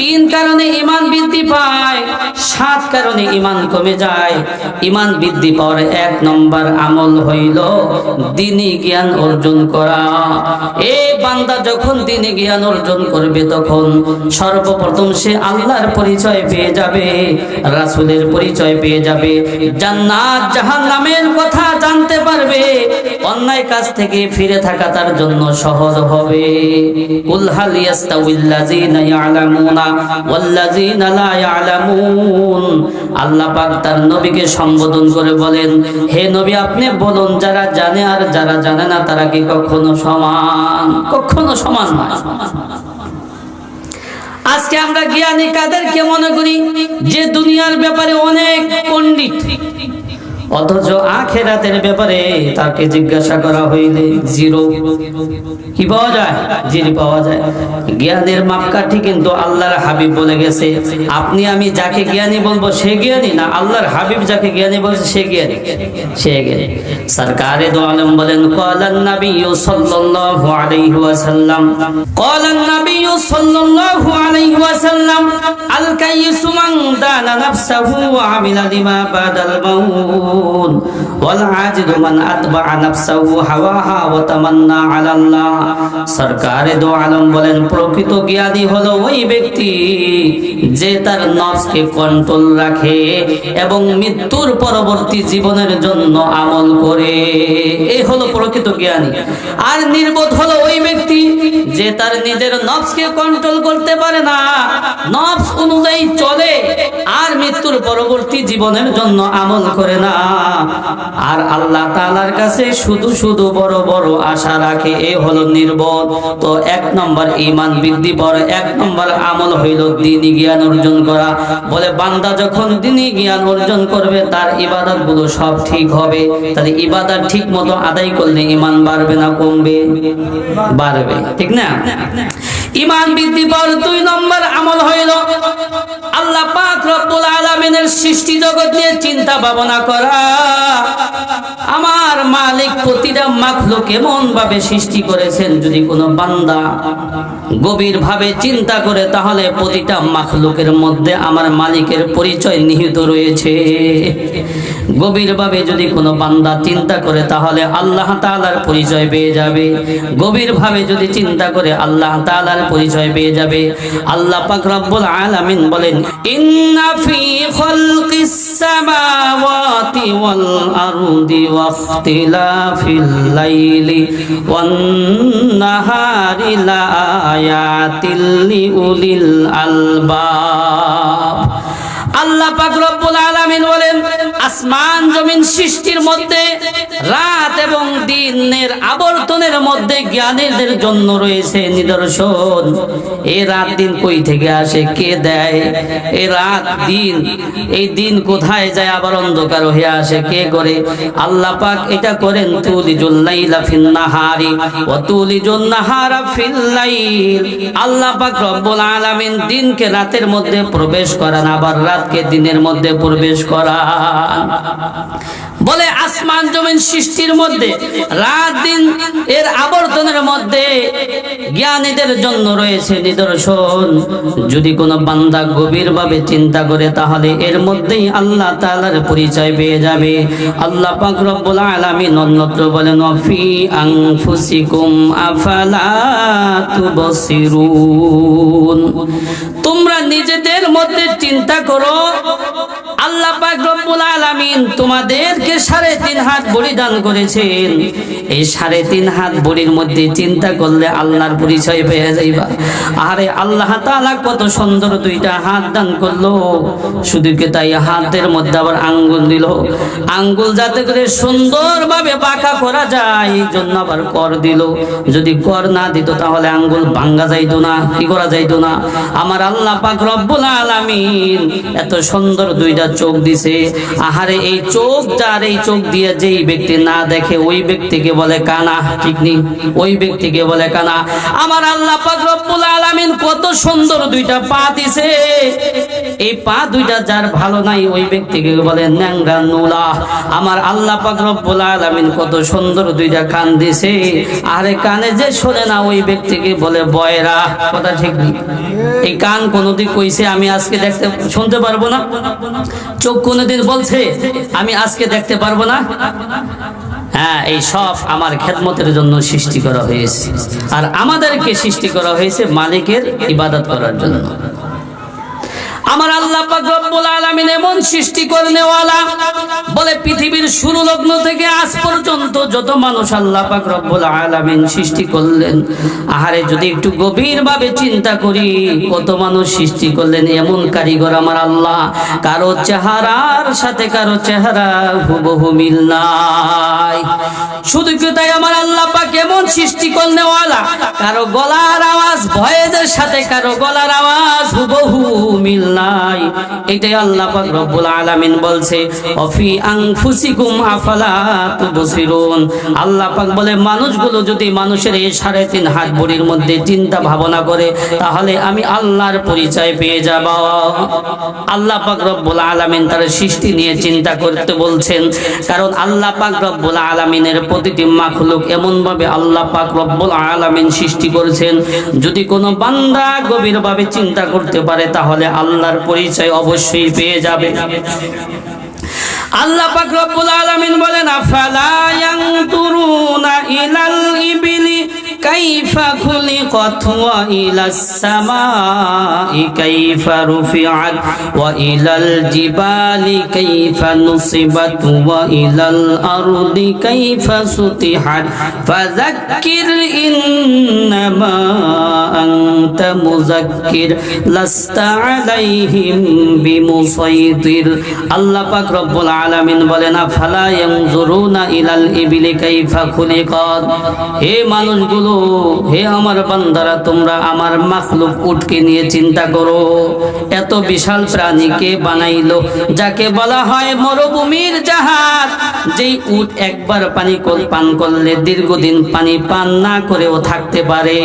তিন কারণে ঈমান বৃদ্ধি পায়, সাত কারণে ঈমান কমে যায়। ঈমান বৃদ্ধি পাওয়ার এক নম্বর আমল হইল দ্বীনি জ্ঞান অর্জন করা। এই বান্দা যখন দ্বীনি জ্ঞান অর্জন করবে তখন সর্বপ্রথম সে আল্লাহর পরিচয় পেয়ে যাবে, রাসূলের পরিচয় পেয়ে যাবে, জান্নাত জাহান্নামের কথা জানতে পারবে, অন্যায় কাজ থেকে ফিরে থাকা তার জন্য সহজ হবে। কুল হাল ইয়াস্তাউিল্লাযীনা ইয়ালামুনা ওয়াল্লাযীনা লা ইয়ালামুন। আল্লাহ পাক তার নবীকে সম্বোধন করে বলেন, হে নবী আপনি বলুন যারা জানে আর যারা জানে না তারা কি কখনো সমান? কখনো সমান নয়। আজকে আমরা জ্ঞানী কাদেরকে মনে করি? যে দুনিয়ার ব্যাপারে অনেক পণ্ডিত, অথচ আখিরাতের ব্যাপারে তাকে জিজ্ঞাসা করা হইলে জিরো। কি পাওয়া যায়? জিরো পাওয়া যায়। জ্ঞানের মাপকাঠি কিন্তু আল্লাহর হাবিব বলে গেছে, আপনি আমি যাকে জ্ঞানী বলবো সে জ্ঞানী না, আল্লাহর হাবিব যাকে জ্ঞানী বলছে সে জ্ঞানী, সে জ্ঞানী। সরকারে দো আলম বলেন, ক্বালান নাবিয়্যু সাল্লাল্লাহু আলাইহি ওয়াসাল্লাম, ক্বালান নাবিয়্যু সাল্লাল্লাহু আলাইহি ওয়াসাল্লাম, আল কাইয়্যিসু মান দানা নাফসাহু ওয়া আমিলা লিমা বাদাল মাউত ওয়াল আজিদু মান আতবা'a নাফসাহু হাওয়াহা ওয়া তামান্না আলাল্লাহ। সরকারে দো আলম বলেন, প্রকৃত জ্ঞানী হলো ওই ব্যক্তি যে তার নফসকে কন্ট্রোল রাখে এবং মৃত্যুর পরবর্তী জীবনের জন্য আমল করে। এই হলো প্রকৃত জ্ঞানী। আর নির্বোধ হলো ওই ব্যক্তি যে তার নিজের নফসকে কন্ট্রোল করতে পারে না, নফস অনুযায়ী চলে আর মৃত্যুর পরবর্তী জীবনের জন্য আমল করে না, আর আল্লাহ তাআলার কাছে শুধু শুধু বড় বড় আশা রাখে। এই হলো নির্বোধ। তো এক নম্বর ঈমান বৃদ্ধি পাওয়ার এক নম্বর আমল হইল দ্বীনি জ্ঞান অর্জন করা। বলে বান্দা যখন দ্বীনি জ্ঞান অর্জন করবে তার ইবাদত গুলো সব ঠিক হবে। তাহলে ইবাদত ঠিক মতো আদায় করলে ঈমান বাড়বে না কমবে? বাড়বে, ঠিক না? ঈমান বৃদ্ধি পাওয়ার দুই নম্বর আমল হইল আল্লাহ পাক রব্বুল আলামিনের সৃষ্টি জগৎ নিয়ে চিন্তা ভাবনা করা। আমার মালিক প্রতিটা মাখলুক এমন ভাবে সৃষ্টি করেছেন, যদি কোনো বান্দা গভীর ভাবে চিন্তা করে তাহলে প্রতিটা মাখলুকের মধ্যে আমার মালিকের পরিচয় নিহিত রয়েছে। গভীর ভাবে যদি কোনো বান্দা চিন্তা করে তাহলে আল্লাহ তাআলার পরিচয় পেয়ে যাবে। গভীর ভাবে যদি চিন্তা করে আল্লাহ তাআলার পরিচয় পেয়ে যাবে। আল্লাহ পাক রব্বুল আলামিন বলেন, ইন্না ফি খালকিস সামাওয়াতি ওয়াল আরদি ওয়াখতিলাফিল লাইলি ওয়ান নাহারি লাআয়াতিল লিউলিল আলবাব। আল্লাহ পাক রব্বুল আলামিন বলেন, আসমান জমিন সৃষ্টির মধ্যে রাত এবং দিনের আবর্তনের মধ্যে জ্ঞানীদের জন্য রয়েছে নিদর্শন। এই রাত দিন কই থেকে আসে? কে দেয়? এই রাত দিন, এই দিন কোথায় যায় আবার অন্ধকার হয়ে আসে? কে করে? আল্লাহ পাক এটা করেন। তুলিজুল লাইলা ফিন নাহারি ওয়া তুলিজুন নাহারা ফিল লাইল। আল্লাহ পাক রব্বুল আলামিন দিনকে রাতের মধ্যে প্রবেশ করান, আবার রাতকে দিনের মধ্যে প্রবেশ করান। বলে আসমান জমিন সৃষ্টির মধ্যে রাত দিন এর আবর্তনের মধ্যে জ্ঞানীদের জন্য রয়েছে নিদর্শন। যদি কোনো বান্দা গভীরভাবে চিন্তা করে তাহলে এর মধ্যেই আল্লাহ তাআলার পরিচয় পেয়ে যাবে। আল্লাহ পাক রব্বুল আলামিন অন্যত্র বলেন, ফি আনফুসিকুম আফালা তুবসিরুন। তোমরা নিজেদের মধ্যে চিন্তা করো, আল্লাহ পাক রব্বুল আলামিন তোমাদেরকে 3.5 হাত বড়ি দান করেছেন। এই 3.5 হাত বড়ির মধ্যে চিন্তা করলে আল্লাহর পরিচয় পেয়ে যাইবা। আরে আল্লাহ তাআলা কত সুন্দর দুইটা হাত দান করলো। শুধু কি তাই, হাতের মধ্যে আবার আঙ্গুল দিল। আঙ্গুল যাতে করে সুন্দরভাবে বাঁকা করা যায় এই জন্য আবার কর দিল। যদি কর না দিত তাহলে আঙ্গুল ভাঙ্গা যাইতো না, কি করা যাইতো না। আমার আল্লাহ পাক রব্বুল আলামিন এত সুন্দর দুইটা চোখ দিছে। আহারে এই চোখ যার, এই চোখ দিয়ে যেই ব্যক্তি না দেখে ওই ব্যক্তিকে বলে কানা, ঠিক নেই? ওই ব্যক্তিকে বলে কানা। আমার আল্লাহ পাক রব্বুল আলামিন কত সুন্দর দুইটা পা দিছে। এই পা দুইটা যার ভালো নাই ওই ব্যক্তিকে বলে ন্যাংরা নুলা। আমার আল্লাহ পাক রব্বুল আলামিন কত সুন্দর দুইটা কান দিয়েছে, আরে কানে যে শোনে না ওই ব্যক্তিকে বলে বয়রা। কথা ঠিক নেই? এই কান কোনদিন কইছে আমি আজকে দেখতে শুনতে পারবো না? চোখ কোনদিন বলছে আমি আজকে দেখতে পারবো না? হ্যাঁ, এই সব আমার খেদমতের জন্য সৃষ্টি করা হয়েছে, আর আমাদেরকে সৃষ্টি করা হয়েছে মালিকের ইবাদত করার জন্য। আমার আল্লাহ পাক রব্বুল আলামিন এমন সৃষ্টি করনেওয়ালা, বলে পৃথিবীর শুরু লগ্ন থেকে আজ পর্যন্ত যত মানুষ আল্লাহ পাক রব্বুল আলামিন সৃষ্টি করলেন, আহারে যদি একটু গভীরভাবে চিন্তা করি কত মানুষ সৃষ্টি করলেন, এমন কারিগর আমার আল্লাহ, কারো চেহারার সাথে কারো চেহারা হুবহু মিল নাই। শুধু কি তাই, আমার আল্লাহ পাক এমন সৃষ্টি করনেওয়ালা, কারো গলার আওয়াজ ভয়েসের সাথে কারো গলার আওয়াজ হুবহু মিল নাই। এটাই আল্লাহ পাক রব্বুল আলামিন বলছে অফি আনফুসিকুম আফালা তুবসিরুন। আল্লাহ পাক বলে মানুষগুলো যদি মানুষের এই 3.5 হাত বডির মধ্যে চিন্তা ভাবনা করে, তাহলে আমি আল্লাহর পরিচয় পেয়ে যাব। আল্লাহ পাক রব্বুল আলামিন তার সৃষ্টি নিয়ে চিন্তা করতে বলছেন, কারণ আল্লাহ পাক রব্বুল আলামিনের প্রতিটি মাখলুক এমন ভাবে আল্লাহ পাক রব্বুল আলামিন সৃষ্টি করেছেন, যদি কোনো বান্দা গভীরভাবে চিন্তা করতে পারে তাহলে আল্লাহর পরিচয় অবশ্যই পেয়ে যাবে। আল্লাহ পাক রব্বুল আলামিন বলেন আফালা ইয়ানতুরুনা ইলাল ইবিলি কাইফা খুলিকাত ওয়া ইলাস সামাই কাইফা রুফিআত ওয়া ইলাল জিবালি কাইফা নুসিবাত ওয়া ইলাল আরদি কাইফা সুতিহাত ফাযাক্কির ইন্নামা আনতা মুযাক্কির লাস্তা আলাইহিম বিমুসাইতির। আল্লাহ পাক রব্বুল আলামিন বলেন আফালা ইয়ানজুরুনা ইলাল ইবিলি কাইফা খুলিকাত। হে মানুষগুলো, হে আমার বান্দারা, তোমরা আমার মাখলুক উটকে নিয়ে চিন্তা করো। এত বিশাল প্রাণী কে বানাইলো, যাকে বলা হয় মরুভূমির জাহাজ, যেই উট একবার পানি পান করলে দীর্ঘদিন পানি পান না করেও থাকতে পারে।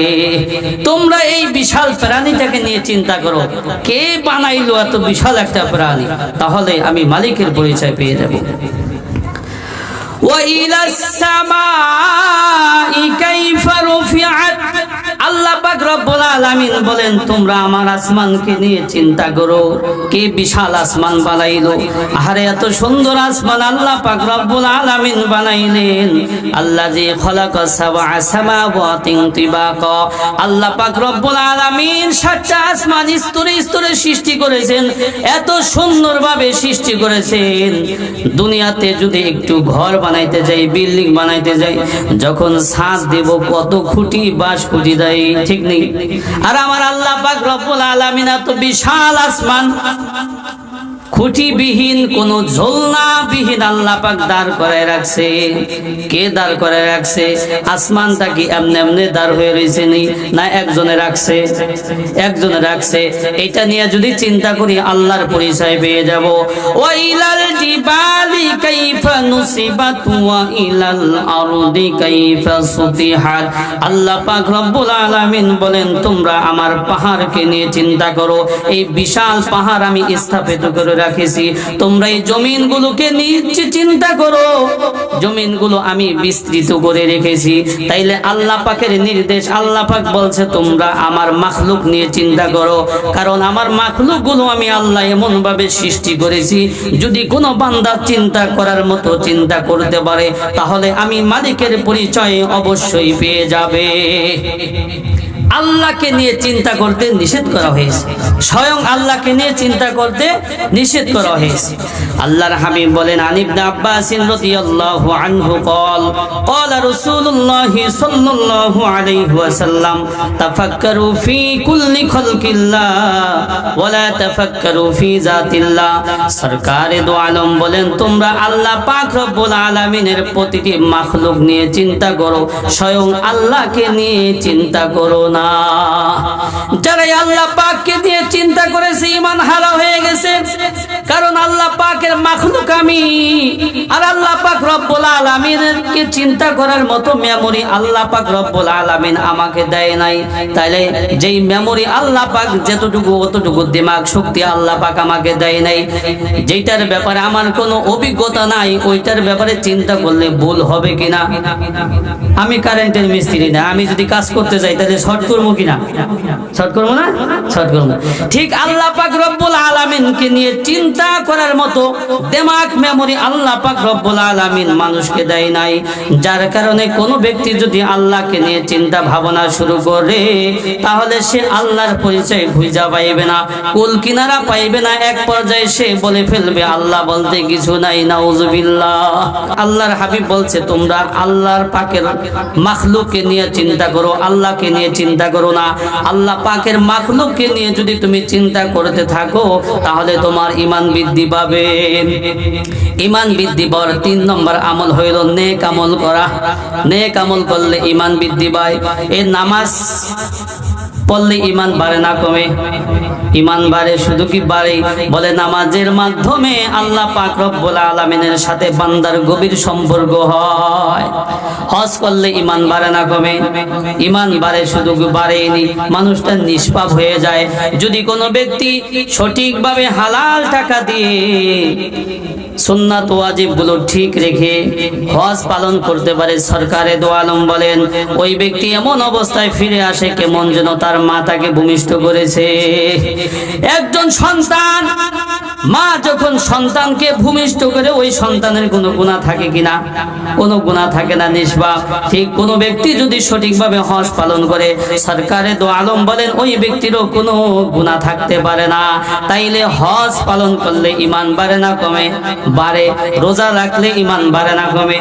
তোমরা এই বিশাল প্রাণীটাকে নিয়ে চিন্তা করো, কে বানাইলো এত বিশাল একটা প্রাণী, তাহলে আমি মালিকের পরিচয় পেয়ে যাব। আল্লাহ পাক রব্বুল আলামিন বলেন তোমরা আমার আসমানকে নিয়ে চিন্তা করো, কে বিশাল আসমান বানাইলো। আরে এত সুন্দর আসমান আল্লাহ পাক রব্বুল আলামিন বানাইলেন। আল্লাযী খালাকা সাবআ সামাওয়াতিন তিবাকা। আল্লাহ পাক রব্বুল আলামিন 7টা আসমান স্তরে স্তরে সৃষ্টি করেছেন, এত সুন্দরভাবে সৃষ্টি করেছেন। দুনিয়াতে যদি একটু ঘর বানাইতে যাই, বিল্ডিং বানাইতে যাই, যখন ছাদ দেব কত খুঁটি বাঁশ খুঁটি দেয়, ঠিক নেই? আর আমার আল্লাহ পাক রব্বুল আলামিন এত বিশাল আসমান খুঁটিবিহীন, কোন ঝোলনা বিহীন আল্লাহ পাক দাঁড় করে রাখছে। কে দাঁড় করে রাখছে? আসমানটা কি এমনি এমনি দাঁড় হয়ে রয়েছে না একজনে রাখছে? একজনে রাখছে। এটা নিয়ে যদি চিন্তা করি আল্লাহর পরিচয় পেয়ে যাব। ওয়া ইলাল জিবালি কাইফা নুসিবাত ওয়া ইলাল আরদি কাইফা সুতিহাত। আল্লাহ পাক রব্বুল আলামিন বলেন তোমরা আমার পাহাড়কে নিয়ে চিন্তা করো, এই বিশাল পাহাড় আমি স্থাপিত করে রাখেছি। তোমরা এই জমিনগুলোকে নিয়ে চিন্তা করো, জমিনগুলো আমি বিস্তৃত করে রেখেছি। তাইলে আল্লাহ পাকের নির্দেশ, আল্লাহ পাক বলছে তোমরা আমার মাখলুক নিয়ে চিন্তা করো, কারণ আমার মাখলুকগুলো আমি আল্লাহ এমন ভাবে সৃষ্টি করেছি, যদি কোনো বান্দা চিন্তা করার মতো চিন্তা করতে পারে তাহলে আমি মালিকের পরিচয় অবশ্যই পেয়ে যাবে। আল্লাহকে নিয়ে চিন্তা করতে নিষেধ করা হয়েছে, স্বয়ং আল্লাহকে নিয়ে চিন্তা করতে নিষেধ করা হয়েছে। আল্লাহর হাবিব বলেন আন ইবনে আব্বাস রাদিয়াল্লাহু আনহু قال قال رسول الله صلى الله عليه وسلم تفكروا في كل خلق الله ولا تفكروا في ذات الله। সরকারে দো আলম বলেন তোমরা আল্লাহ পাক রব্বুল আলামিনের প্রতিটি মাখলুক নিয়ে চিন্তা করো, স্বয়ং আল্লাহকে নিয়ে চিন্তা করো না। যারা আল্লাহ পাককে দিয়ে চিন্তা করেছে ঈমান হারা হয়ে গেছে, কারণ আল্লাহ পাকের মাখলুক আমি, আর আল্লাহ পাক রব্বুল আলামিনকে চিন্তা করার মতো মেমোরি আল্লাহ পাক রব্বুল আলামিন আমাকে দেয় নাই। তাইলে যেই মেমোরি আল্লাহ পাক যতটুকু অতটুকু দিমাগ শক্তি আল্লাহ পাক আমাকে দেয় নাই, যেটার ব্যাপারে আমার কোনো অভিজ্ঞতা নাই, ওইটার ব্যাপারে চিন্তা করলে ভুল হবে কিনা? আমি কারেন্টের মিস্ত্রি না, আমি যদি কাজ করতে যাই তাহলে শর্ট করবো কিনা? শর্ট করবো না? শর্ট করবো। ঠিক আল্লাহ পাক রব্বুল আলামিনকে নিয়ে চিন্তা করার মতো দিমাগ মেমোরি আল্লাহ পাক রব্বুল আলামিন মানুষকে দেয় নাই। যার কারণে কোনো ব্যক্তি যদি আল্লাহকে নিয়ে চিন্তা ভাবনা শুরু করে তাহলে সে আল্লাহর পরিচয় খুঁজে পাইবে না, কুল কিনারা পাইবে না। এক পর্যায়ে সে বলে ফেলবে আল্লাহ বলতে কিছু নাই, নাউজুবিল্লাহ। আল্লাহর হাবিব বলছে তোমরা আল্লাহর পাকের মাখলুককে নিয়ে চিন্তা করো, আল্লাহকে নিয়ে চিন্তা করো না। আল্লাহ পাকের মাখলুককে নিয়ে যদি তুমি চিন্তা করতে থাকো তাহলে তোমার ঈমান বৃদ্ধি পাবে। ঈমান বৃদ্ধি পাওয়ার 3 নম্বর আমল হইল নেক আমল করা। নেক আমল করলে ঈমান বৃদ্ধি পায়। এই নামাজ পড়লে ঈমান বাড়ে না কমে? ঈমান বাড়ে। শুধু কি বাড়ে? বলে নামাজের মাধ্যমে আল্লাহ পাক রব্বুল আলামিনের সাথে বান্দার গভীর সম্পর্ক হয়। হজ করলে ঈমান বাড়ে না কমে? ঈমান বাড়ে। শুধু বাড়েনি, মানুষটা নিষ্পাপ হয়ে যায়। যদি কোনো ব্যক্তি সঠিকভাবে হালাল টাকা দিয়ে সুন্নাত ওয়াজিব গুলো ঠিক রেখে হজ পালন করতে পারে, সরকারে দো আলম বলেন ওই ব্যক্তি এমন অবস্থায় ফিরে আসে কেমন যেন তার মা তাকে ভূমিষ্ঠ করেছে। একজন সন্তান, মা যখন সন্তানকে ভূমিষ্ঠ করে ওই সন্তানের কোনো গুনাহ থাকে কিনা? কোনো গুনাহ থাকে না, নিষ্পাপ। ঠিক কোনো ব্যক্তি যদি সঠিকভাবে হজ পালন করে, সরকারে দো আলম বলেন ওই ব্যক্তিরও কোনো গুনাহ থাকতে পারে না। তাইলে হজ পালন করলে ঈমান বাড়ে না কমে? বাড়ে। রোজা রাখলে ঈমান বাড়ে না কমে?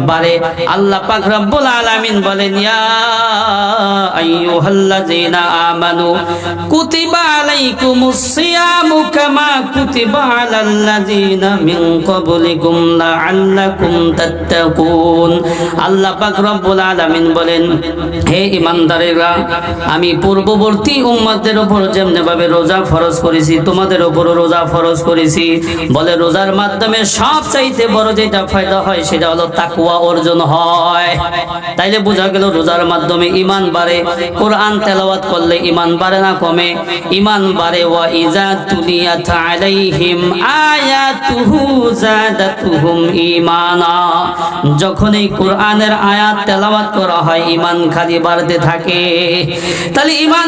বাড়ে। আল্লাহ পাক রব্বুল আলামিন বলেন ইয়া আইয়ুহাল্লাযীনা আমানু কুতিবা আলাইকুমুস সিয়ামু কামা কুতিবা আলাল্লাযীনা মিন ক্বাবলিকুম লাআল্লাকুম তাত্তাকুন। আল্লাহ পাক রব্বুল আলামিন বলেন হে ঈমানদারেরা, আমি পূর্ববর্তী উম্মতদের উপর যেমনি ভাবে রোজা ফরজ করেছি তোমাদের উপরও রোজা ফরজ করেছি। বলে রোজার মাধ্যমে সবচাইতে বড় যেটা ফায়দা হয় সেটা হলো তাকওয়া অর্জন হয়। তাইলে বোঝা গেল রোজার মাধ্যমে ঈমান বাড়ে। কোরআন তেলাওয়াত করলে ঈমান বাড়ে না কমে? ঈমান বাড়ে। ওয়া ইযা তুলিয়াত আলাইহিম আয়াতুহু যাদাতুহুম ঈমানা। যখন এই কোরআনের আয়াত তেলাওয়াত করা হয় ঈমান খালি বাড়তে থাকে। তাহলে ঈমান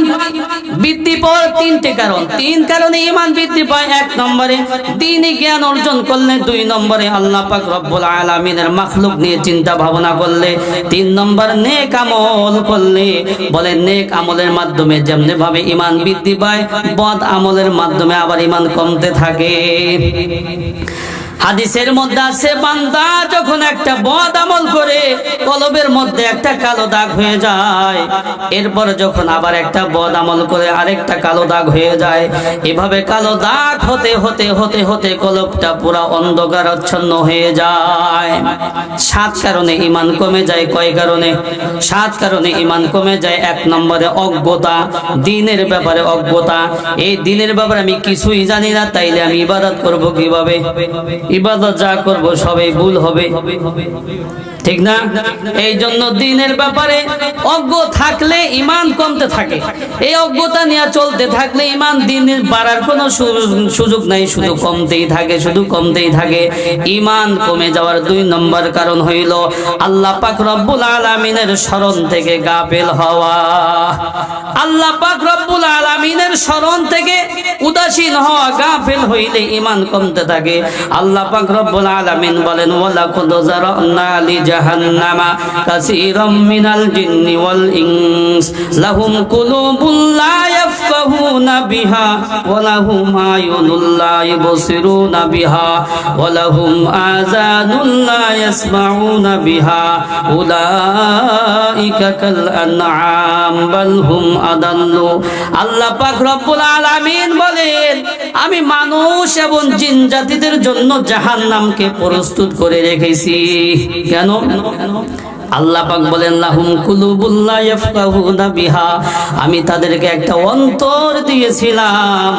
বৃদ্ধি পাওয়ার 3টে কারণ। 3 কারণে ঈমান বৃদ্ধি পায়। 1 নম্বরে দ্বীনি জ্ঞান অর্জন করলে, 2 নম্বরে আল্লাহ পাক রব্বুল আলামিনের মাখলুক নিয়ে চিন্তা ভাবনা করলে, 3 নম্বর নেক আমল করলে। বলে নেক আমলের মাধ্যমে যেমনি ভাবে ঈমান বৃদ্ধি পায়, বদ আমলের মাধ্যমে আবার ঈমান কমতে থাকে। হাদিসের মধ্যে আছে বান্দা যখন একটা বদ আমল করে কলবের মধ্যে একটা কালো দাগ হয়ে যায়, এরপর যখন আবার একটা বদ আমল করে আরেকটা কালো দাগ হয়ে যায়। এভাবে কালো দাগ হতে হতে হতে হতে কলবটা পুরা অন্ধকারাচ্ছন্ন হয়ে যায়। 7 কারণে ঈমান কমে যায়। কয় কারণে? 7 কারণে ঈমান কমে যায়। 1 নম্বরে অজ্ঞতা, দ্বীনের ব্যাপারে অজ্ঞতা। এই দ্বীনের ব্যাপারে আমি কিছুই জানি না, তাইলে আমি ইবাদত করব কিভাবে? ইবাদত যা করব সবই ভুল হবে, ঠিক না? এই জন্য দ্বীনের ব্যাপারে অজ্ঞ থাকলে ঈমান কমতে থাকে। এই অজ্ঞতা নিয়ে চলতে থাকলে ঈমান দ্বীনের বাড়ার কোনো সুযোগ নাই, শুধু কমতেই থাকে, শুধু কমতেই থাকে। ঈমান কমে যাওয়ার 2 নম্বর কারণ হইল আল্লাহ পাক রব্বুল আলামিনের স্মরণ থেকে গাফেল হওয়া। আল্লাহ পাক রব্বুল আলামিনের স্মরণ থেকে উদাসীন হওয়া, গাফেল হইলে ঈমান কমতে থাকে। আল্লাহ পাক রব্বুল আলামিন বলেন ওয়ালাকাদ যারানা লিজাহান্নামা কাসীরাম মিনাল জিন্নি ওয়াল ইনস লাহুম কুলুবুন লা ইয়াফকাহুনা বিহা ওয়া লাহুম আয়ুনুন লা ইবসিরুনা বিহা ওয়া লাহুম আযানুন লা ইয়াসমাউনা বিহা উলাইকা কাল আনআম বাল হুম আদাল্লু। আল্লাহ পাক রব্বুল আলামিন বলেন আমি মানুষ এবং জিন জাতিদের জন্য জাহান্নামকে প্রস্তুত করে রেখেছি। কেন? আল্লাহ পাক বলেন লাহুম কুলুবুল লা ইয়াফকাহুনা বিহা, আমি তাদেরকে একটা অন্তর দিয়েছিলাম,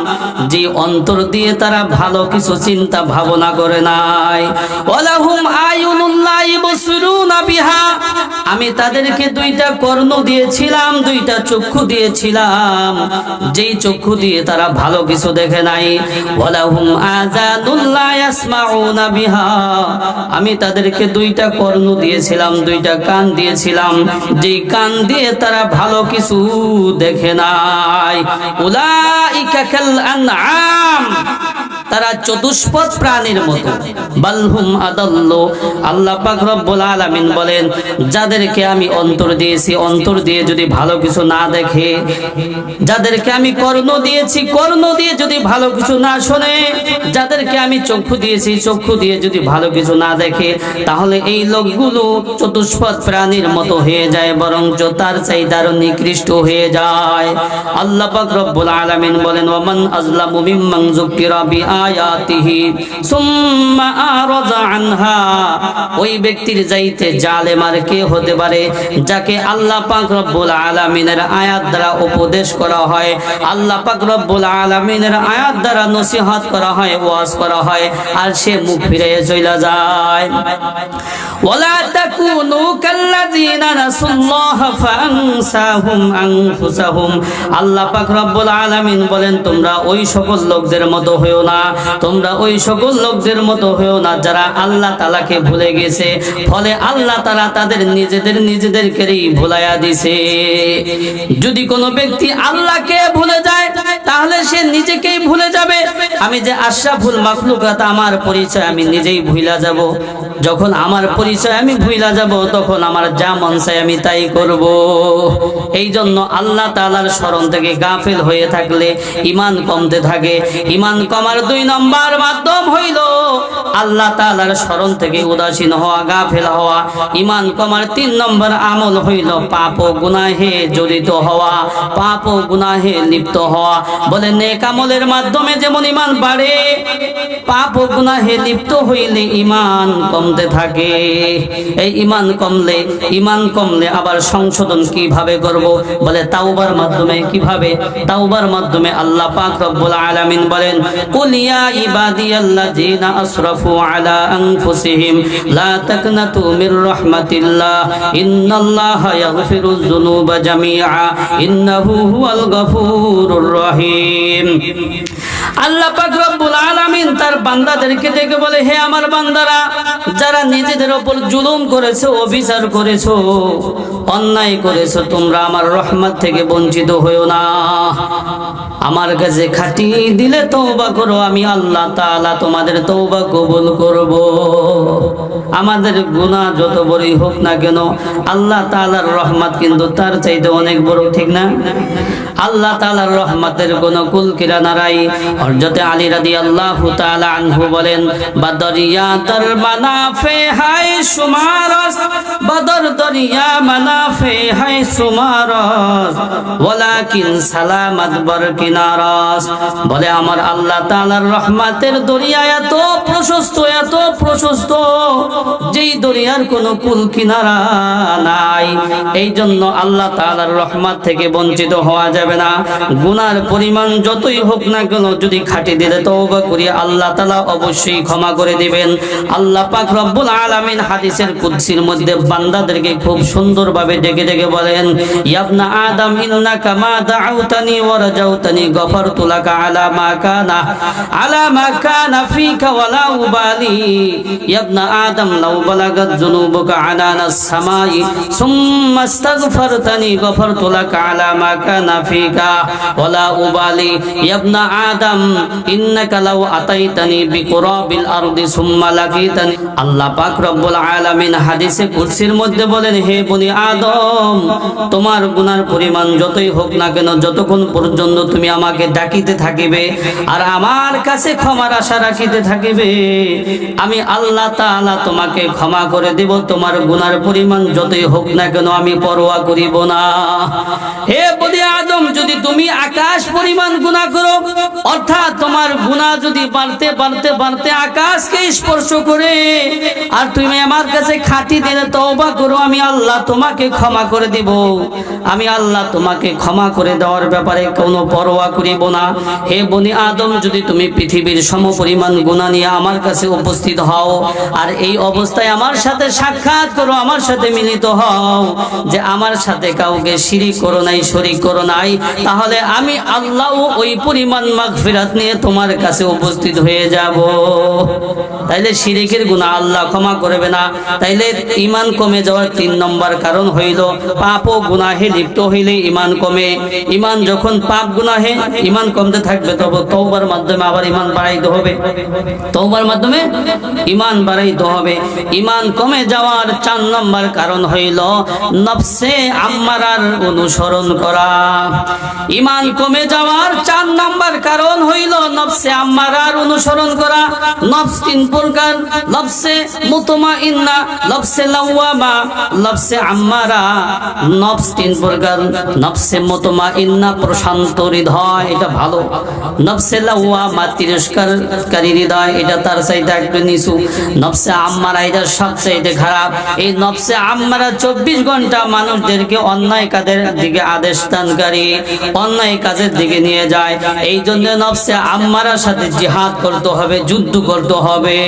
যে অন্তর দিয়ে তারা ভালো কিছু চিন্তা ভাবনা করে নাই। ওয়ালাহুম আয়ুনুল লা ইবসিরুনা বিহা, আমি তাদেরকে দুইটা কর্ণ দিয়েছিলাম, দুইটা চক্ষু দিয়েছিলাম, যেই চক্ষু দিয়ে তারা ভালো কিছু দেখে নাই। ওয়ালাহুম আযানুল লা ইয়াসমাউনা বিহা, আমি তাদেরকে দুইটা কর্ণ দিয়েছিলাম, দুইটা কান দিয়েছিলাম, যেই কান দিয়ে তারা ভালো কিছু দেখে নাই। উলাইকা কাল আনআম, তারা চতুষ্পদ প্রাণীর মতো। বালহুম আদাল্লু, আল্লাহ পাক রব্বুল আলামিন বলেন যাদেরকে আমি অন্তর দিয়েছি, অন্তর দিয়ে যদি ভালো কিছু না দেখে, যাদেরকে আমি কর্ণ দিয়েছি, কর্ণ দিয়ে যদি ভালো কিছু না শোনে, যাদেরকে আমি চক্ষু দিয়েছি, চক্ষু দিয়ে যদি ভালো কিছু না দেখে, তাহলে এই লোকগুলো চতুষ্পদ প্রাণীর মতো হয়ে যায়, বরঞ্চ তার চাইতে আরো নিকৃষ্ট হয়ে যায়। আল্লাহ পাক রব্বুল আলামিন বলেন ওয়ামান আযলামু মিম্মান যুকিরা বিআয়াতিহি সুম্মা আরাযা আনহা, ওই ব্যক্তির চাইতে জালেম আর কে হতে পারে, যাকে আল্লাহ পাক রব্বুল আলামিনের আয়াত দ্বারা উপদেশ করা হয়, আল্লাহ পাক রব্বুল আলামিনের আয়াত দ্বারা নসিহত করা হয়, ওয়াজ করা হয়, আর সে মুখ ফিরে চলে যায়। ওয়ালা তাকুনু কাল্লাযিনা নাসুল্লাহ ফাআনসাহুম আনফুসাহুম, আল্লাহ পাক রব্বুল আলামিন বলেন তোমরা ওই সকল লোকদের মতো হয়ো না, তোমরা ওই সকল লোকদের মতো হয়ো না যারা আল্লাহ তাআলাকে ভুলে গেছে, ফলে আল্লাহ তাআলা তাদের নিজেদেরকেই ভুলাইয়া দিছে। যদি কোনো ব্যক্তি আল্লাহকে ভুলে যায় তাহলে সে নিজেকেই ভুলে যাবে। আমি যে আশরাফুল মাখলুকাত, আমার পরিচয় আমি নিজেই ভুলা যাব। যখন আমার পরিচয় আমি ভুলা যাব, তখন আমার যা মন চায় আমি তাই করব। এই জন্য আল্লাহ তাআলার স্মরণ থেকে গাফিল হয়ে থাকলে ঈমান কমতে থাকে। ঈমান কমার 2 নম্বর মাধ্যম হইল আল্লাহ তাআলার স্মরণ থেকে উদাসীন হওয়া, গাফিল হওয়া। ঈমান কমার 3 নম্বর আমল হইল পাপ ও গুনাহে জড়িত হওয়া, পাপ ও গুনাহে লিপ্ত হওয়া। বলে নেক আমলের মাধ্যমে যেমন ঈমান বাড়ে, পাপ ও গুনাহে লিপ্ত হইলে ঈমান কমতে থাকে। এই ঈমান কমলে আবার সংশোধন কিভাবে করব? বলে তাওবার মাধ্যমে। কিভাবে? তাওবার মাধ্যমে। আল্লাহ পাক রব্বুল আলামিন বলেন কুল ইয়া ইবাদিয়াল্লাযিনা আসরাফু আলা আনফুসিহিম লা তাকনাতু মির রাহমাতিল্লাহ ইন্নাল্লাহা ইয়াগফিরুয যুনুবা জামিআ ইন্নাহু হুয়াল গফুরুর রহিম। আল্লাহ পাক রব্বুল আলামিন তার বান্দাদেরকে ডেকে বলে, হে আমার বান্দারা, যারা নিজেদের উপর জুলুম করেছো, অবিচার করেছো, অন্যায় করেছো, তোমরা আমার রহমত থেকে বঞ্চিত হইও না। আমার কাছে খাঁটি দিলে তওবা করো, আমি আল্লাহ তাআলা তোমাদের তওবা কবুল করব। আমাদের গুনাহ যত বড়ই হোক না কেন, আল্লাহ তাআলার রহমত কিন্তু তার চাইতে অনেক বড়, ঠিক না? আল্লাহ তাআলার রহমতের কোনো কুল কিরানা নাই। হযরত আলী রাদিয়াল্লাহু তাআলা আনহু বলেন, বদরিয়া তার মানাফে হায় সুমারস, বদর দরিয়া মানাফে হায় সুমারস, ওয়ালাকিন সালামাত বর কিনারস। বলে আমার আল্লাহ তাআলার রহমতের দরিয়া এত প্রশস্ত, এত প্রশস্ত, যেই দরিয়ার কোনো কুল কিনারা নাই। এই জন্য আল্লাহ তাআলার রহমত থেকে বঞ্চিত হওয়া যাবে না। গুনার পরিমাণ যতই হোক না কেন, যদি খাঁটি দিলে তওবা করি, আল্লাহ তাআলা অবশ্যই ক্ষমা করে দিবেন। আল্লাহ পাক রব্বুল আলামিন হাদিসের কুদসির মধ্যে বান্দাদেরকে খুব সুন্দরভাবে ডেকে ডেকে বলেন, ইয়া আদম ইন্নাকা মা দাউতানি ওয়া রাজাউতানি গফারতু লাকা আলা মা কানা ফিকা ওয়ালা উবালি। ইয়া আদম লাউ বালাগাত যুনুবুকা আনানাস সামাই সুম্মা ইস্তাগফারতানি গফারতু লাকা আলা মা কানা ফিকা ওয়ালা উবালি। ইয়া আদম ইন্নাকা লাউ আতাইতানি বিকুরাবিল আরদি সুম্মা লাকিতানি। আল্লাহ পাক রব্বুল আলামিন হাদিসে কুদসির মধ্যে বলেন, হে বনি আদম, তোমার গুনার পরিমাণ যতই হোক না কেন, যতক্ষণ পর্যন্ত তুমি আমাকে ডাকিতে থাকিবে আর আমার কাছে ক্ষমার আশা রাখিতে থাকিবে, আমি আল্লাহ তাআলা তোমাকে ক্ষমা করে দেব। তোমার গুনার পরিমাণ যতই হোক না কেন আমি পরোয়া করিব না। হে বনি আদম, যদি তুমি আকাশ পরিমাণ গুনাহ করো, অর্থাৎ তোমার গুনাহ যদি বাড়তে বাড়তে বাড়তে আকাশকে স্পর্শ করে আর তুমি আমার কাছে খাঁটি দিলে তওবা করো, আমি আল্লাহ তোমাকে ক্ষমা করে দিব। আমি আল্লাহ তোমাকে ক্ষমা করে দেওয়ার ব্যাপারে কোনো পরোয়া করিব না। হে বনি আদম, যদি তুমি পৃথিবীর সমপরিমাণ গুনাহ নিয়ে আমার কাছে উপস্থিত হও আর এই অবস্থায় আমার সাথে সাক্ষাৎ করো, আমার সাথে মিলিত হও যে আমার সাথে কাউকে শিরিক করো নাই, শরীক করো নাই, তাহলে আমি আল্লাহ ওই পরিমাণ মাগফিরাত নিয়ে তোমার কাছে উপস্থিত হয়ে যাব। তাইলে শিরিকের গুনাহ আল্লাহ ক্ষমা করবে না। তাইলে ঈমান কমে যাওয়ার 3 নম্বর কারণ হইল পাপ ও গুনাহে লিপ্ত হইলে ঈমান কমে। ঈমান যখন পাপ গুনাহে ঈমান কমতে থাকবে, তবে তওবার মাধ্যমে আবার ঈমান বাড়াইতে হবে, তওবার মাধ্যমে ঈমান বাড়াইতে হবে। ঈমান কমে যাওয়ার 4 নম্বর কারণ হইল নফসে আম্মারার অনুসরণ করা। ঈমান কমে যাওয়ার 4 নম্বর কারণ হইল নফসে আম্মারার অনুসরণ করা। নফস 3 প্রকার, নফসে মুতমাইন্না, নফসে লাওয়ামা, নফসে আম্মারা। নফস 3 প্রকার। নফসে মুতমাইন্না প্রশান্ত হৃদয়, এটা ভালো। নফসে লাওয়ামা তিরস্কারকারী হৃদয়, এটা তার চাইতে একটু নিচু। নফসে আম্মারা এটা সবচাইতে খারাপ। এই নফসে আম্মারা 24 ঘন্টা মানুষদেরকে অন্যায় কাজের দিকে আদেশ দানকারী, অন্যায় কাজের দিকে নিয়ে যায়। এই জন্য নফসে আম্মারার সাথে জিহাদ করতে হবে, যুদ্ধ করতে হবে।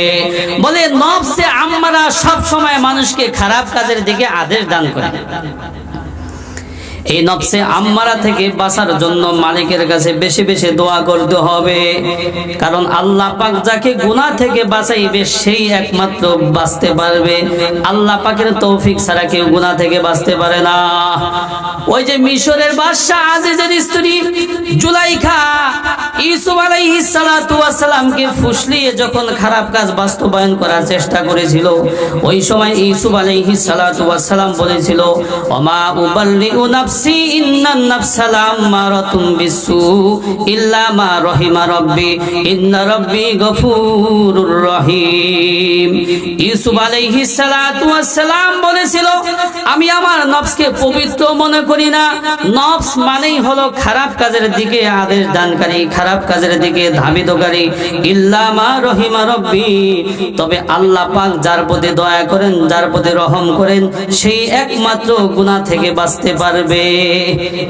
বলে নফসে আম্মারা সব সময় মানুষকে খারাপ কাজের দিকে আদেশ দান করে। এই নফসে আম্মারা থেকে বাঁচার জন্য মালিকের কাছে বেশি বেশি দোয়া করতে হবে, কারণ আল্লাহ পাক যাকে গুনাহ থেকে বাঁচাইবে সেই একমাত্র বাঁচতে পারবে। আল্লাহ পাকের তৌফিক ছাড়া কেউ গুনাহ থেকে বাঁচতে পারে না। ওই যে মিশরের বাদশা আজিজের স্ত্রী জুলাইখা ইউসুফ আলাইহিস সালাতু ওয়াস সালামকে ফুসলিয়ে যখন খারাপ কাজ বাস্তবায়ন করার চেষ্টা করেছিল, ওই সময় ইউসুফ আলাইহিস সালাতু ওয়াস সালাম বলেছিল, ওমা উবাল্লিউ নাফসি ইন্নান নাফসা লাম্মারাতুম বিসু ইল্লা মা রহিমা রাব্বি ইন্না রাব্বি গফুরুর রহিম। ইউসুফ আলাইহিস সালাতু ওয়াস সালাম বলেছিল, আমি আমার নফসকে পবিত্র মনে করি না। নফস মানেই হলো খারাপ কাজের দিকে আদেশ দানকারী, খারাপ কাজের দিকে ধাবিতকারী। ইল্লা মা রহিমা রাব্বি, তবে আল্লাহ পাক যার প্রতি দয়া করেন, যার প্রতি রহম করেন, সেই একমাত্র গুনাহ থেকে বাঁচতে পারবে।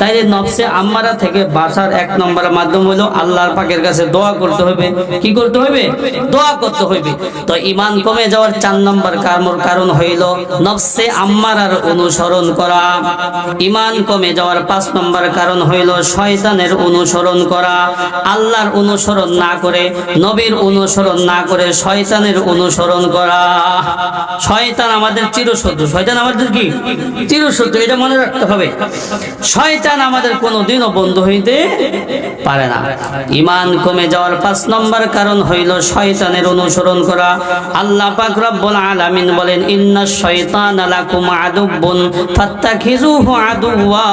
তাইলে নফসে আম্মারা থেকে বাঁচার 1 নম্বর মাধ্যম হলো আল্লাহর পাকের কাছে দোয়া করতে হবে। কি করতে হবে? দোয়া করতে হবে। তো ঈমান কমে যাওয়ার 4 নম্বর কারণ হইল নফসে আম্মারার অনুসরণ করা। ঈমান কমে যাওয়ার 5 নম্বর কারণ হইল শয়তানের অনুসরণ করা। আল্লাহর অনুসরণ না করে, নবীর অনুসরণ না করে শয়তানের অনুসরণ করা। শয়তান আমাদের চিরশত্রু। শয়তান আমাদের কি? চিরশত্রু। এটা মনে রাখতে হবে। শয়তান আমাদের কোনোদিনও বন্ধু হইতে পারে না। ঈমান কমে যাওয়ার 5 নম্বর কারণ হইল শয়তানের অনুসরণ করা। আল্লাহ পাক রব্বুল আলামিন বলেন, ইন্নাশ শাইতানা লাকুম আদুব্বুন ফাত্তাখিযুহু আদুওয়া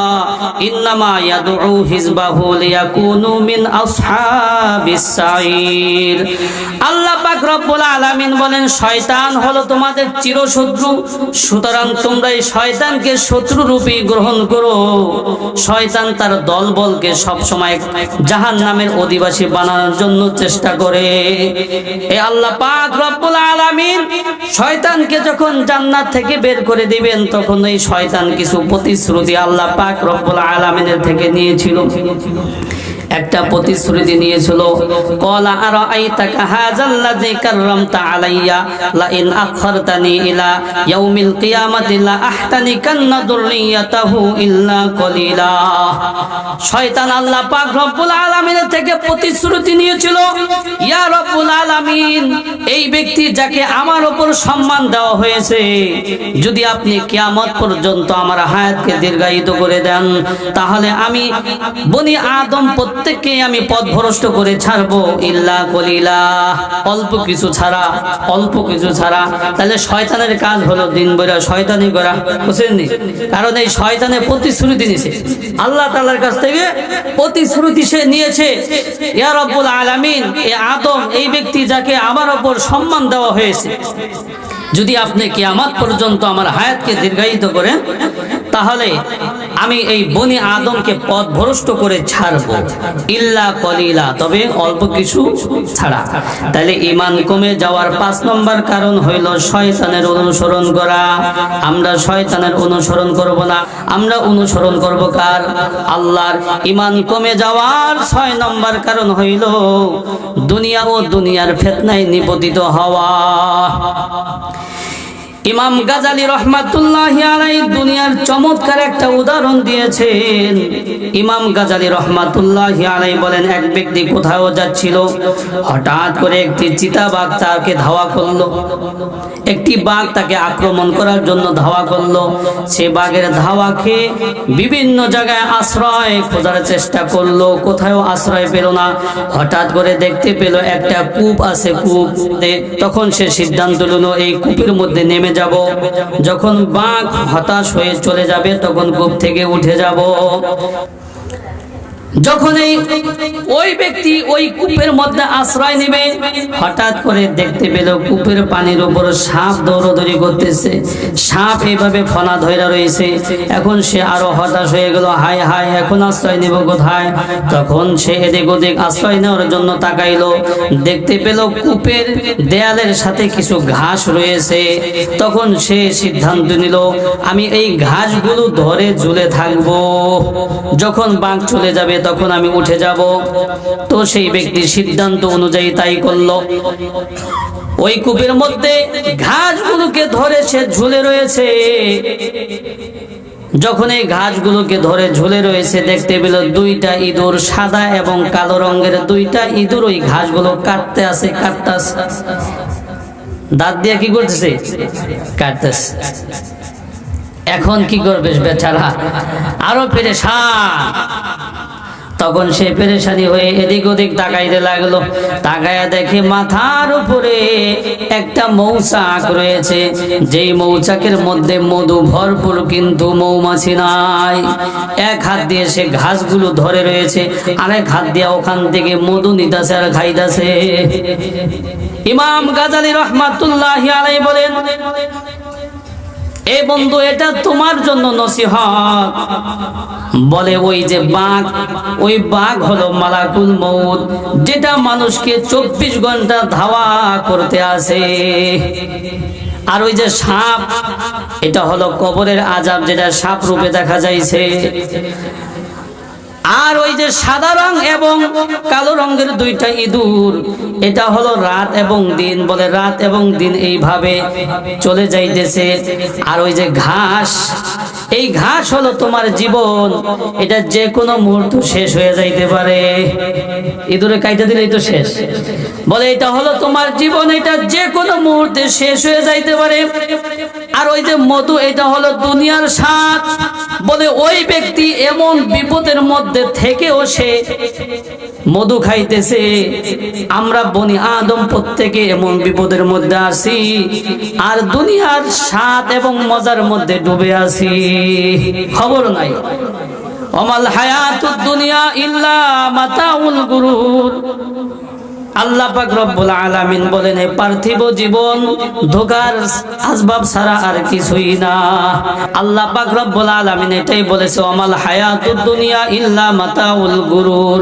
ইন্নামা ইয়াদউ হিজবাহু লিয়াকুনু মিন আসহাবিস সাঈর। আল্লাহ পাক রব্বুল আলামিন বলেন, শয়তান হলো তোমাদের চিরশত্রু, সুতরাং তোমরা এই শয়তানকে শত্রু রূপে গ্রহণ করো। শয়তান তার দলবলকে সব সময় জাহান্নামের অধিবাসী বানানোর জন্য চেষ্টা করে। এই আল্লাহ পাক রব্বুল আলামিন শয়তানকে যখন জান্নাত থেকে বের করে দিবেন, তখন এই শয়তান কিছু প্রতিশ্রুতি আল্লাহ পাক রব্বুল আলামিনের থেকে নিয়েছিল। একটা প্রতিশ্রুতি নিয়েছিল, ক্বালা আরাআইতাকা হাযাল্লাযী কাররামতা আলাইয়া লা ইন আখখারতানি ইলা ইয়াউমিল কিয়ামাতি লা আহতানিকান্না যুররিয়াতাহু ইল্লা কলিলা। শয়তান আল্লাহ পাক রব্বুল আলামিনের থেকে প্রতিশ্রুতি নিয়েছিল, ইয়া রব্বুল আলামিন, এই ব্যক্তি যাকে আমার উপর সম্মান দেওয়া হয়েছে, যদি আপনি কিয়ামত পর্যন্ত আমার হায়াতকে দীর্ঘায়িত করে দেন, তাহলে আমি বনি আদম প্রত্যেককে আমি পথভ্রষ্ট করে ছাড়বো, ইল্লা কলিলা, অল্প কিছু ছাড়া, অল্প কিছু ছাড়া। তাহলে শয়তানের কাজ হলো দিন ভরা শয়তানি করা, বুঝছেননি? কারণ এই শয়তানে প্রতিশ্রুতি নিয়েছে, আল্লাহ তাআলার কাছ থেকে প্রতিশ্রুতি সে নিয়েছে, ইয়া রব্বুল আলামিন, এই আদম, এই ব্যক্তি যাকে আমার উপর সম্মান দেওয়া হয়েছে, যদি আপনি কিয়ামত পর্যন্ত আমার হায়াতকে দীর্ঘায়িত করেন, তাহলে আমি এই বনি আদমকে পথভ্রষ্ট করে ছাড়বো, ইল্লা কলিলা, তবে অল্প কিছু ছাড়া। তাহলে ঈমান কমে যাওয়ার 5 নম্বর কারণ হইল শয়তানের অনুসরণ করা। আমরা শয়তানের অনুসরণ করব না, আমরা অনুসরণ করব কার? আল্লাহর। ঈমান কমে যাওয়ার 6 নম্বর কারণ হইল দুনিয়া ও দুনিয়ার ফিতনায় নিপতিত হওয়া। ইমাম গাজালি রহমাতুল্লাহি আলাইহি দুনিয়ার চমৎকার একটা উদাহরণ দিয়েছেন। ইমাম গাজালি রহমাতুল্লাহি আলাইহি বলেন, এক ব্যক্তি কোথাও যাচ্ছিল, হঠাৎ করে একটি চিতাবাঘ তাকে ধাওয়া করলো। একটি বাঘ তাকে আক্রমণ করার জন্য ধাওয়া করলো। সে বাঘের ধাওয়া খেয়ে বিভিন্ন জায়গায় আশ্রয় খোঁজার চেষ্টা করলো, কোথাও আশ্রয় পেল না। হঠাৎ করে দেখতে পেল একটা কূপ আছে, কূপ। তখন সে সিদ্ধান্ত নিল এই কূপের মধ্যে নেমে যাব। যখন বাঘ হতাশ হয়ে চলে যাবে তখন কূপ থেকে উঠে যাব। যখন ওই ব্যক্তি ওই কূপের মধ্যে আশ্রয় নেবে, হঠাৎ করে দেখতে পেল কূপের পানির উপর সাপ দৌড়াদৌড়ি করতেছে। সাপ এইভাবে ফনা ধইরা রয়েছে। এখন সে আরো হতাশ হয়ে গেল, হায় হায়, এখন আশ্রয় নেব কোথায়? তখন সে এদিক ওদিক আশ্রয় নেওয়ার জন্য তাকাইলো, দেখতে পেল কূপের দেয়ালের সাথে কিছু ঘাস রয়েছে। তখন সে সিদ্ধান্ত নিল, আমি এই ঘাসগুলো ধরে ঝুলে থাকবো, যখন বাঘ চলে যাবে তখন আমি উঠে যাব। তো সেই ব্যক্তির সিদ্ধান্ত অনুযায়ী তাই করলো। ওই কূপের মধ্যে ঘাসগুলোকে ধরে সে ঝুলে রয়েছে। যখন এই ঘাসগুলোকে ধরে ঝুলে রয়েছে, দেখতে পেল 2টা ইঁদুর, সাদা এবং কালো রঙের 2টা ইঁদুর ওই ঘাসগুলো কাটতে আছে। দাঁত দিয়ে কি করতেছে? কাটতেছে। এখন কি করবে বেচারা? আরো পেরেশান। তখন সে পেরেশানি হয়ে এদিক ওদিক তাকাইতে লাগলো। তাকায়া দেখে মাথার উপরে একটা মৌচাক রয়েছে, যেই মৌচাকের মধ্যে মধু ভরপুর, কিন্তু মৌমাছি নাই। এক হাত দিয়ে সে ঘাসগুলো ধরে রয়েছে, আরেক হাত দিয়ে ওখান থেকে মধু নিতাছে আর খাইতাছে। ইমাম গাজালি রহমাতুল্লাহি আলাইহি বলেন, এ বন্ধু, এটা তোমার জন্য নসিহত। বলে, ওই যে বাঘ, ওই বাঘ হলো মালাকুল মউত, যেটা মানুষকে 24 ঘন্টা ধাওয়া করতে আসে। আর ওই যে সাপ, এটা হলো কবরের আযাব, যেটা সাপ রূপে দেখা যাইছে। আর ওই যে সাদা রং এবং কালো রঙের 2টা ইঁদুর, এটা হলো রাত এবং দিন। বলে, রাত এবং দিন এইভাবে চলে যাইতেছে। আর ওই যে ঘাস, এই ঘাস হলো তোমার জীবন, এটা যে কোনো মুহূর্তে শেষ হয়ে যাইতে পারে। ইঁদুরে কাইটা দিলেই তো শেষ। বলে, এটা হলো তোমার জীবন, এটা যে কোনো মুহূর্তে শেষ হয়ে যাইতে পারে। আর ওই যে মধু, এটা হলো দুনিয়ার স্বাদ। বলে, ওই ব্যক্তি এমন বিপদের মধ্যে থেকেও সে মধু খাইতেছে। আমরা বনি আদম প্রত্যেকে এমন বিপদের মধ্যে আছি, আর দুনিয়ার স্বাদ এবং মজার মধ্যে ডুবে আছি, খবর নাই। ওমাল হায়াতুদ দুনিয়া ইল্লা মাতাউল গুরুর। আল্লাহ পাক রব্বুল আলামিন বলেন, এই পার্থিব জীবন ধোঁকার আসবাব ছাড়া আর কিছুই না। আল্লাহ পাক রব্বুল আলামিন এটাই বলেছে, ওমাল হায়াতুদ দুনিয়া ইল্লা মাতাউল গুরুর।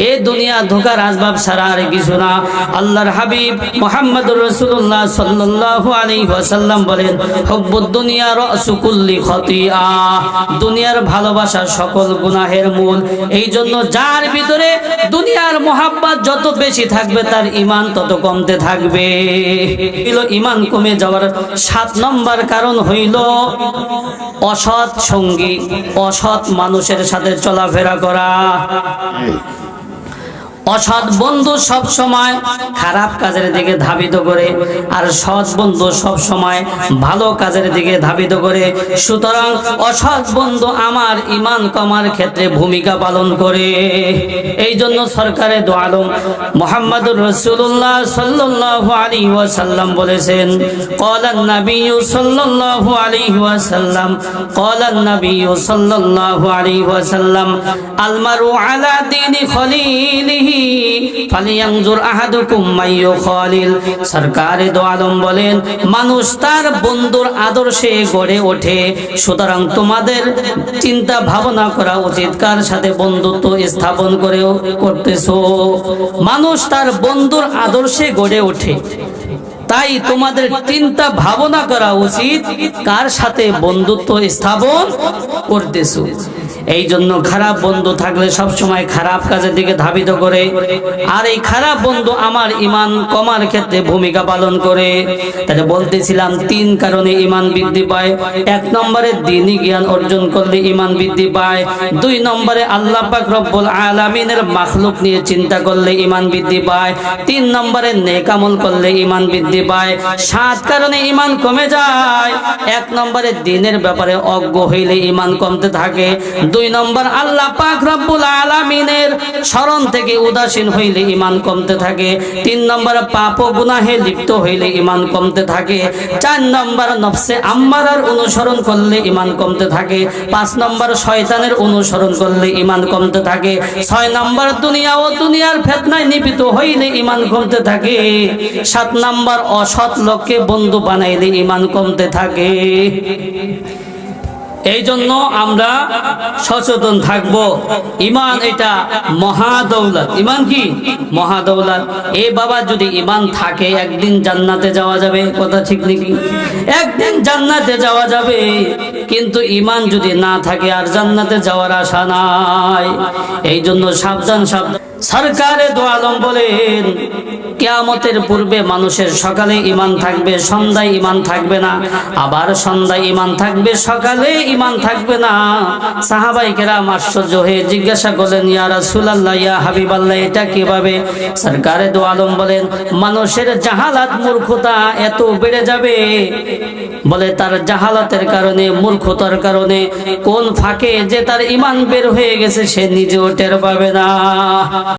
এই দুনিয়া ধোঁকার আসবাব ছাড়া আর কিছু না। আল্লাহর হাবিব মুহাম্মদুর রাসূলুল্লাহ সাল্লাল্লাহু আলাইহি ওয়াসাল্লাম বলেন, হুব্বুদ দুনিয়া রাসু কুল্লি খতিআ। দুনিয়ার ভালোবাসা সকল গুনাহের মূল। এই জন্য যার ভিতরে দুনিয়ার মোহাব্বত যত বেশি থাকবে, তার ঈমান তত কমতে থাকবে। ঈমান কমে যাওয়ার 7 নম্বর কারণ হইল অসৎ সঙ্গী, অসৎ মানুষের সাথে চলাফেরা করা। অসৎ বন্ধু সব সময় খারাপ কাজের দিকে ধাবিত করে, আর সৎ বন্ধু সব সময় ভালো কাজের দিকে ধাবিত করে। সুতরাং অসৎ বন্ধু আমার ঈমান কমার ক্ষেত্রে ভূমিকা পালন করে। এই জন্য সরকারে দো আলম মুহাম্মদুর রাসূলুল্লাহ সাল্লাল্লাহু আলাইহি ওয়াসাল্লাম বলেছেন, ক্বালান নবী সাল্লাল্লাহু আলাইহি ওয়াসাল্লাম, ক্বালান নবী সাল্লাল্লাহু আলাইহি ওয়াসাল্লাম, আল মারু আলা দীনি খলিলিহি ফালিয়ানজুর আহাদুকুম মাইয়ুখালিল। সরকারে দো আলম বলেন, মানুষ তার বন্ধুর আদর্শে গড়ে ওঠে, সুতরাং তোমাদের চিন্তা ভাবনা করা উচিত কার সাথে বন্ধুত্ব স্থাপন করতেছো। মানুষ তার বন্ধুর আদর্শে গড়ে ওঠে, তাই তোমাদের চিন্তা ভাবনা করা উচিত কার সাথে বন্ধুত্ব স্থাপন করতেছো। এই জন্য খারাপ বন্ধু থাকলে সব সময় খারাপ কাজের দিকে ধাবিত করে, আর এই খারাপ বন্ধু আমার ঈমান কমার ক্ষেত্রে ভূমিকা পালন করে। তাহলে বলতেছিলাম 3 কারণে ঈমান বৃদ্ধি পায়। 1 নম্বরে দ্বীনি জ্ঞান অর্জন করলে ঈমান বৃদ্ধি পায়। 2 নম্বরে আল্লাহ পাক রব্বুল আলামিনের মাখলুক নিয়ে চিন্তা করলে ঈমান বৃদ্ধি পায়। 3 নম্বরে নেক আমল করলে ঈমান বৃদ্ধি পায়। 7 কারণে ঈমান কমে যায়। 1 নম্বরে দ্বীনের ব্যাপারে অজ্ঞ হইলে ঈমান কমতে থাকে। 2 নম্বর আল্লাহ পাক রব্বুল আলামিনের স্মরণ থেকে উদাসীন হইলে ঈমান কমতে থাকে। 3 নম্বর পাপ ও গুনাহে লিপ্ত হইলে ঈমান কমতে থাকে। 4 নম্বর নফসে আম্মারার অনুসরণ করলে ঈমান কমতে থাকে। 5 নম্বর শয়তানের অনুসরণ করলে ঈমান কমতে থাকে। 6 নম্বর দুনিয়া ও দুনিয়ার ফিতনায় নিপীড়িত হইলে ঈমান কমতে থাকে। 7 নম্বর অসৎ লোককে বন্ধু বানাইলে ঈমান কমতে থাকে। এই জন্য আমরা সচেতন থাকব। ঈমান এটা মহাদৌলত। ঈমান কি? মহাদৌলত। এ বাবা, যদি ঈমান থাকে একদিন জান্নাতে যাওয়া যাবে, কথা ঠিক নাকি? একদিন জান্নাতে যাওয়া যাবে, কিন্তু ঈমান যদি না থাকে আর জান্নাতে যাওয়ার আশা নাই। এই জন্য সাবধান সাবধান। সরকারে দো আলম বলেন, কিয়ামতের পূর্বে মানুষের সকালে ঈমান থাকবে, সন্ধ্যায় ঈমান থাকবে না, আবার সন্ধ্যায় ঈমান থাকবে, সকালে ঈমান থাকবে না। সাহাবায়ে কেরাম আশ্চর্য হয়ে জিজ্ঞাসা করলেন, ইয়া রাসূলুল্লাহ, ইয়া হাবিবাল্লাহ, এটা কিভাবে? সরকারে দো আলম বলেন, মানুষের জাহালাত, মূর্খতা এত বেড়ে যাবে, বলে তার জাহালাতের কারণে, মূর্খতার কারণে কোন ফাঁকে যে তার ঈমান বের হয়ে গেছে সে নিজেও টের পাবে না।